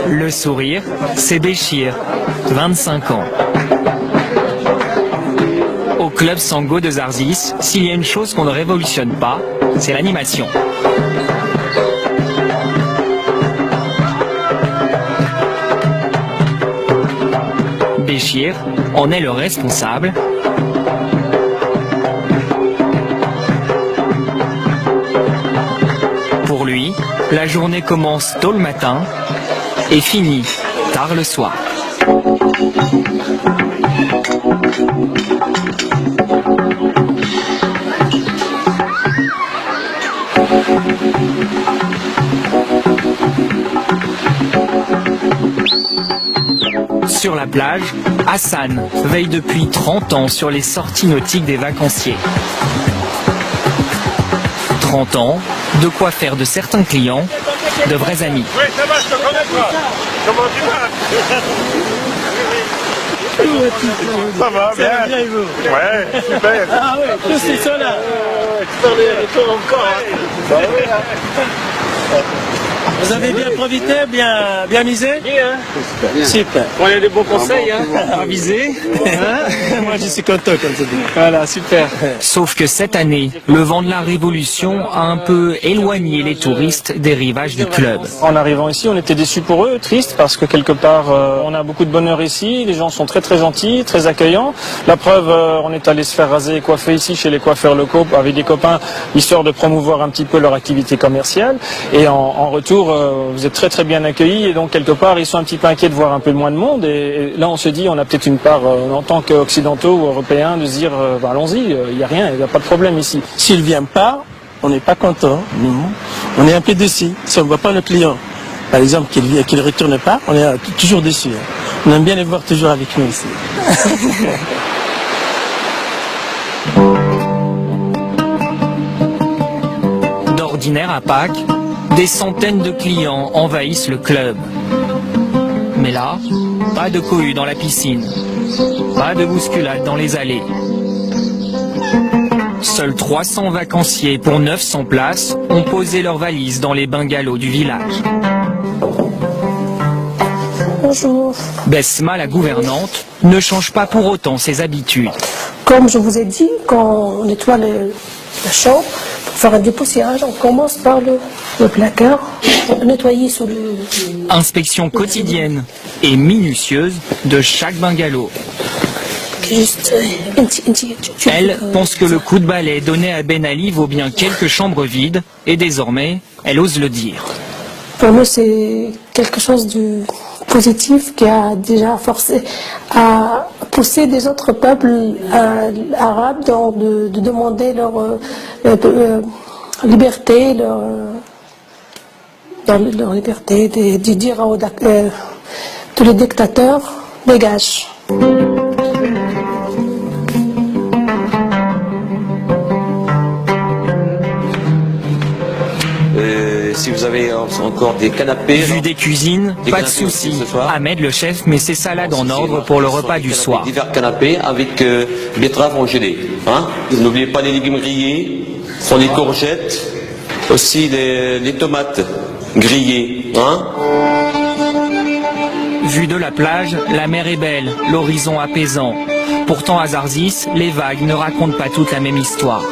Le sourire, c'est Béchir, 25 ans. Au club Sango de Zarzis, s'il y a une chose qu'on ne révolutionne pas, c'est l'animation. Béchir en est le responsable. Pour lui, la journée commence tôt le matin et finit tard le soir. Sur la plage, Hassan veille depuis 30 ans sur les sorties nautiques des vacanciers. 30 ans, de quoi faire de certains clients de vrais amis. Oui, ça va, je te connais toi. Comment tu vas? Ça va, bien. Bien et vous? Ouais, super. Ah oui, tous ces ceux-là. Tu parlais avec toi encore. Vous avez bien profité, bien misé? Bien. Super. On a des bons conseils, hein, à viser. Moi je suis content comme ça dit. Voilà, super. Sauf que cette année, le vent de la Révolution a un peu éloigné les touristes des rivages du club. En arrivant ici, on était déçus pour eux, tristes, parce que quelque part, on a beaucoup de bonheur ici, les gens sont très très gentils, très accueillants. La preuve, on est allé se faire raser et coiffer ici chez les coiffeurs locaux avec des copains, histoire de promouvoir un petit peu leur activité commerciale. Et en retour, vous êtes très très bien accueillis, et donc quelque part, ils sont un petit peu inquiets de voir un peu moins de monde. Et là, on se dit, on a peut-être une part, en tant qu'occidentaux ou européens, de se dire, allons-y, il n'y a rien, il n'y a pas de problème ici. S'il ne vient pas, on n'est pas content. On est un peu déçus. Si on ne voit pas le client, par exemple, qu'il ne retourne pas, on est toujours déçus. On aime bien les voir toujours avec nous ici. D'ordinaire à Pâques, des centaines de clients envahissent le club. Mais là, pas de cohue dans la piscine, pas de bousculade dans les allées. Seuls 300 vacanciers pour 900 places ont posé leurs valises dans les bungalows du village. Bonjour. Besma, la gouvernante, ne change pas pour autant ses habitudes. Comme je vous ai dit, quand on nettoie la chambre, pour faire un dépoussiérage, on commence par le placard, nettoyer sous le... Inspection quotidienne et minutieuse de chaque bungalow. Juste Elle pense que le coup de balai donné à Ben Ali vaut bien quelques chambres vides et désormais, elle ose le dire. Pour nous, c'est quelque chose de positif qui a déjà forcé à pousser des autres peuples arabes de demander leur liberté, leur liberté, de dire à tous les dictateurs, dégage. Si vous avez encore des canapés... Vu des cuisines, pas de souci. Ahmed, le chef, met ses salades en ordre pour le repas du soir. Divers canapés avec betteraves en gelée. Hein? N'oubliez pas les légumes grillés, sont les courgettes, aussi les tomates grillées. Hein? Vue de la plage, la mer est belle, l'horizon apaisant. Pourtant à Zarzis, les vagues ne racontent pas toute la même histoire.